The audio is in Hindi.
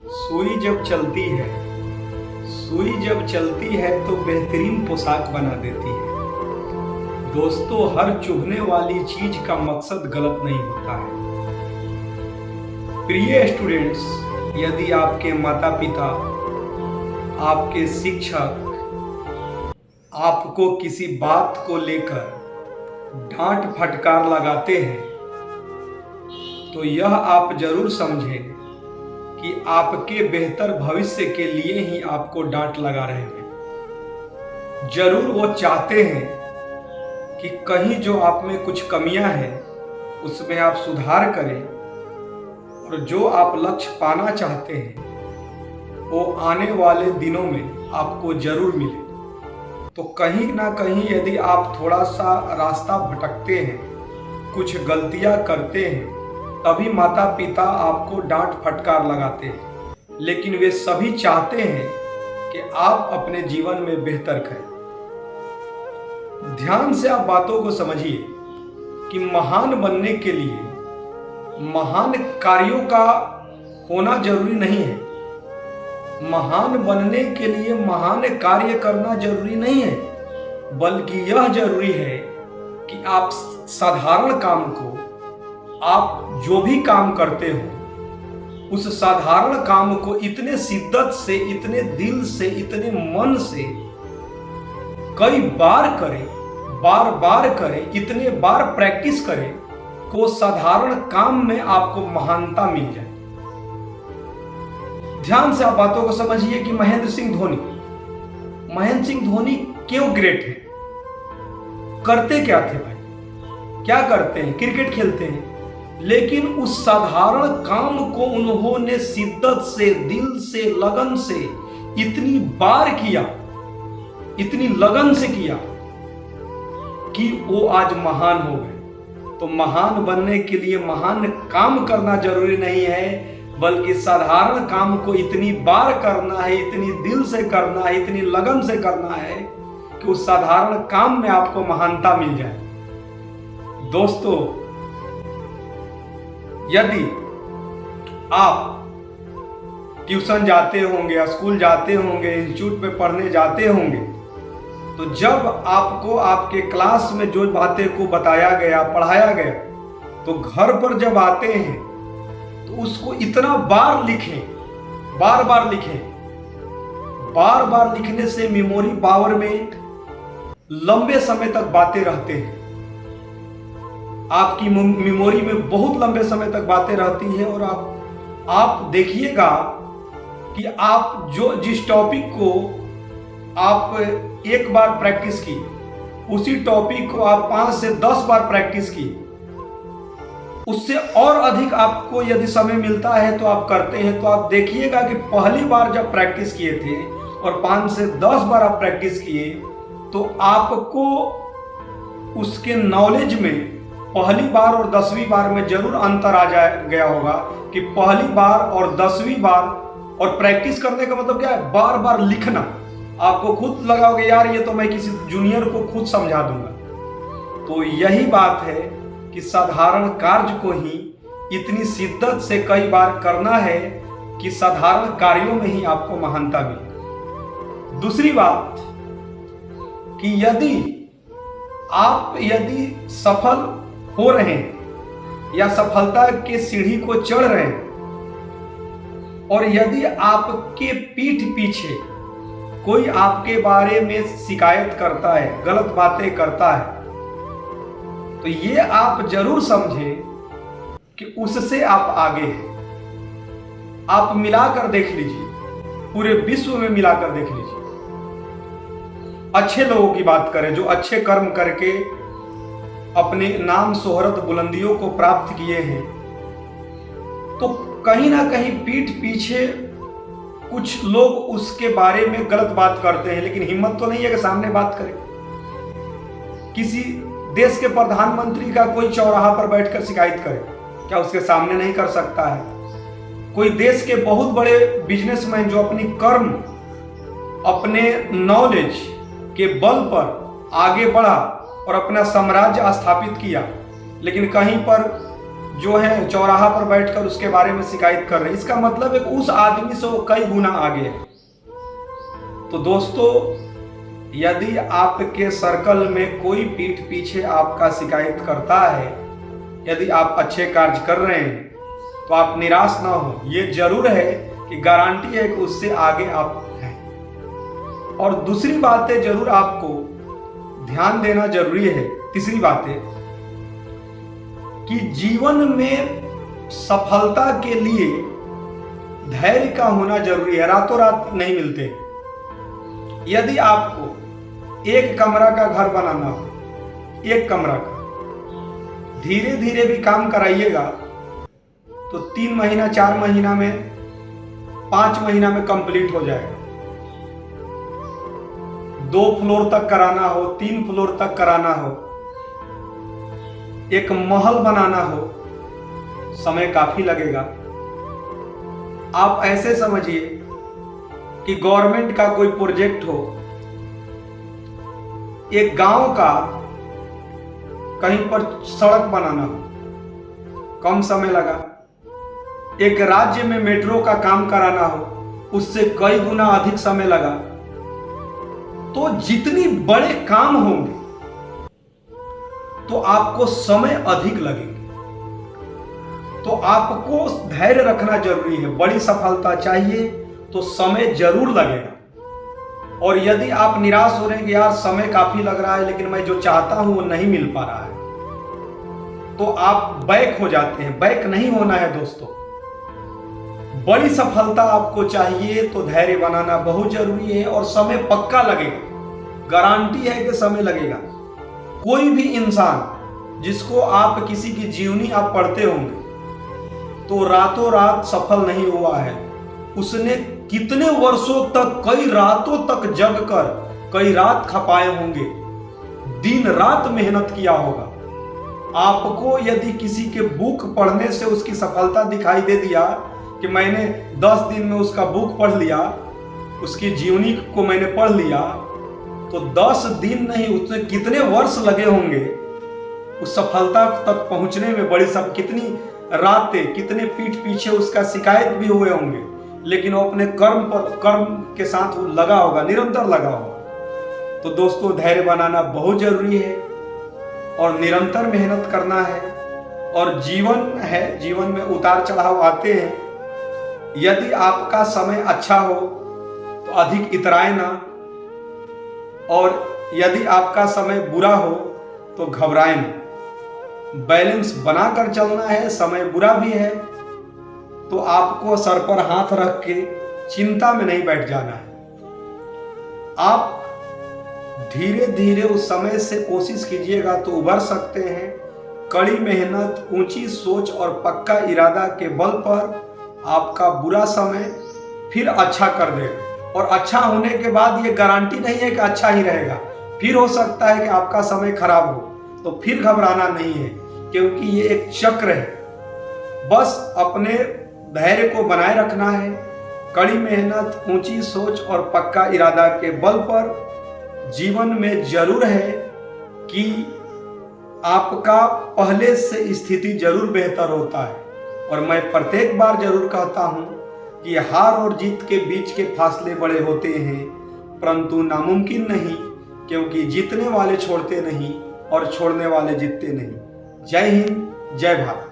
सुई जब चलती है तो बेहतरीन पोशाक बना देती है। दोस्तों, हर चुभने वाली चीज का मकसद गलत नहीं होता है। प्रिय स्टूडेंट्स, यदि आपके माता पिता, आपके शिक्षक आपको किसी बात को लेकर डांट फटकार लगाते हैं, तो यह आप जरूर समझें कि आपके बेहतर भविष्य के लिए ही आपको डांट लगा रहे हैं। जरूर वो चाहते हैं कि कहीं जो आप में कुछ कमियां हैं उसमें आप सुधार करें, और जो आप लक्ष्य पाना चाहते हैं वो आने वाले दिनों में आपको जरूर मिले। तो कहीं ना कहीं यदि आप थोड़ा सा रास्ता भटकते हैं, कुछ गलतियां करते हैं, तभी माता पिता आपको डांट फटकार लगाते हैं। लेकिन वे सभी चाहते हैं कि आप अपने जीवन में बेहतर करें। ध्यान से आप बातों को समझिए कि महान बनने के लिए महान कार्यों का होना जरूरी नहीं है। महान बनने के लिए महान कार्य करना जरूरी नहीं है, बल्कि यह जरूरी है कि आप साधारण काम को, आप जो भी काम करते हो उस साधारण काम को इतने शिद्दत से, इतने दिल से, इतने मन से कई बार करें, बार बार करें, इतने बार प्रैक्टिस करें कि वो साधारण काम में आपको महानता मिल जाए। ध्यान से आप बातों को समझिए कि महेंद्र सिंह धोनी क्यों ग्रेट है। करते क्या थे भाई? क्या करते हैं? क्रिकेट खेलते हैं, लेकिन उस साधारण काम को उन्होंने शिद्दत से, दिल से, लगन से इतनी बार किया, इतनी लगन से किया कि वो आज महान हो गए। तो महान बनने के लिए महान काम करना जरूरी नहीं है, बल्कि साधारण काम को इतनी बार करना है, इतनी दिल से करना है, इतनी लगन से करना है कि उस साधारण काम में आपको महानता मिल जाए। दोस्तों, यदि आप ट्यूशन जाते होंगे, स्कूल जाते होंगे, इंस्टीट्यूट में पढ़ने जाते होंगे, तो जब आपको आपके क्लास में जो बातें को बताया गया, पढ़ाया गया, तो घर पर जब आते हैं तो उसको इतना बार लिखें, बार बार लिखें। बार बार लिखने से मेमोरी पावर में लंबे समय तक बातें रहते हैं। आपकी मेमोरी में बहुत लंबे समय तक बातें रहती हैं, और आप देखिएगा कि आप जिस टॉपिक को आप एक बार प्रैक्टिस की, उसी टॉपिक को आप 5 से 10 बार प्रैक्टिस की, उससे और अधिक आपको यदि समय मिलता है तो आप करते हैं, तो आप देखिएगा कि पहली बार जब प्रैक्टिस किए थे और 5 से 10 बार आप प्रैक्टिस किए, तो आपको उसके नॉलेज में पहली बार और 10वीं बार में जरूर अंतर आ गया होगा कि पहली बार और 10वीं बार, और प्रैक्टिस करने का मतलब क्या है? बार बार लिखना। आपको खुद लगा होगा यार ये तो मैं किसी जूनियर को खुद समझा दूंगा। तो यही बात है कि साधारण कार्य को ही इतनी शिद्दत से कई बार करना है कि साधारण कार्यों में ही आपको महानता मिले। दूसरी बात कि यदि सफल हो रहे हैं या सफलता के सीढ़ी को चढ़ रहे हैं, और यदि आपके पीठ पीछे कोई आपके बारे में शिकायत करता है, गलत बातें करता है, तो ये आप जरूर समझें कि उससे आप आगे हैं। आप मिलाकर देख लीजिए, पूरे विश्व में मिलाकर देख लीजिए। अच्छे लोगों की बात करें जो अच्छे कर्म करके अपने नाम शोहरत बुलंदियों को प्राप्त किए हैं, तो कहीं ना कहीं पीठ पीछे कुछ लोग उसके बारे में गलत बात करते हैं, लेकिन हिम्मत तो नहीं है कि सामने बात करें। किसी देश के प्रधानमंत्री का कोई चौराहा पर बैठकर शिकायत करे, क्या उसके सामने नहीं कर सकता है? कोई देश के बहुत बड़े बिजनेसमैन जो अपनी कर्म, अपने नॉलेज के बल पर आगे बढ़ा और अपना साम्राज्य स्थापित किया, लेकिन कहीं पर जो है चौराहा पर बैठकर उसके बारे में शिकायत कर रहे हैं। इसका मतलब है उस आदमी से वो कई गुना आगे है। तो दोस्तों, यदि आपके सर्कल में कोई पीठ पीछे आपका शिकायत करता है, यदि आप अच्छे कार्य कर रहे हैं, तो आप निराश ना हो। ये जरूर है कि गारंटी है कि उससे आगे आप हैं। और दूसरी बातें जरूर आपको ध्यान देना जरूरी है। तीसरी बात है कि जीवन में सफलता के लिए धैर्य का होना जरूरी है। रातों रात नहीं मिलते। यदि आपको एक कमरा का घर बनाना हो, एक कमरा का, धीरे धीरे भी काम कराइएगा तो 3 महीना, 4 महीना में, 5 महीना में कंप्लीट हो जाएगा। 2 फ्लोर तक कराना हो, 3 फ्लोर तक कराना हो, एक महल बनाना हो, समय काफी लगेगा। आप ऐसे समझिए कि गवर्नमेंट का कोई प्रोजेक्ट हो, एक गांव का कहीं पर सड़क बनाना हो, कम समय लगा। एक राज्य में मेट्रो का काम कराना हो, उससे कई गुना अधिक समय लगा। तो जितनी बड़े काम होंगे तो आपको समय अधिक लगेंगे। तो आपको धैर्य रखना जरूरी है। बड़ी सफलता चाहिए तो समय जरूर लगेगा। और यदि आप निराश हो रहे हैं कि यार समय काफी लग रहा है लेकिन मैं जो चाहता हूं वो नहीं मिल पा रहा है, तो आप बैक हो जाते हैं। बैक नहीं होना है दोस्तों। बड़ी सफलता आपको चाहिए तो धैर्य बनाना बहुत जरूरी है और समय पक्का लगेगा। गारंटी है कि समय लगेगा। कोई भी इंसान जिसको आप किसी की जीवनी आप पढ़ते होंगे तो रातों रात सफल नहीं हुआ है। उसने कितने वर्षों तक, कई रातों तक जगकर कई रात खपाए होंगे, दिन रात मेहनत किया होगा। आपको यदि किसी के बुक पढ़ने से उसकी सफलता दिखाई दे दिया कि मैंने 10 दिन में उसका बुक पढ़ लिया, उसकी जीवनी को मैंने पढ़ लिया, तो 10 दिन नहीं, उसमें कितने वर्ष लगे होंगे उस सफलता तक पहुंचने में। बड़ी सब कितनी रातें, कितने पीठ पीछे उसका शिकायत भी हुए होंगे, लेकिन वो अपने कर्म के साथ वो लगा होगा, निरंतर लगा होगा। तो दोस्तों, धैर्य बनाना बहुत जरूरी है और निरंतर मेहनत करना है। और जीवन है, जीवन में उतार चढ़ाव आते हैं। यदि आपका समय अच्छा हो तो अधिक इतराए ना, और यदि आपका समय बुरा हो तो घबराए ना। बैलेंस बनाकर चलना है। समय बुरा भी है तो आपको सर पर हाथ रख के चिंता में नहीं बैठ जाना है। आप धीरे धीरे उस समय से कोशिश कीजिएगा तो उभर सकते हैं। कड़ी मेहनत, ऊंची सोच और पक्का इरादा के बल पर आपका बुरा समय फिर अच्छा कर देगा। और अच्छा होने के बाद ये गारंटी नहीं है कि अच्छा ही रहेगा। फिर हो सकता है कि आपका समय खराब हो, तो फिर घबराना नहीं है, क्योंकि ये एक चक्र है। बस अपने धैर्य को बनाए रखना है। कड़ी मेहनत, ऊंची सोच और पक्का इरादा के बल पर जीवन में जरूर है कि आपका पहले से स्थिति जरूर बेहतर होता है। और मैं प्रत्येक बार जरूर कहता हूं कि हार और जीत के बीच के फासले बड़े होते हैं, परंतु नामुमकिन नहीं, क्योंकि जीतने वाले छोड़ते नहीं और छोड़ने वाले जीतते नहीं। जय हिंद, जय भारत।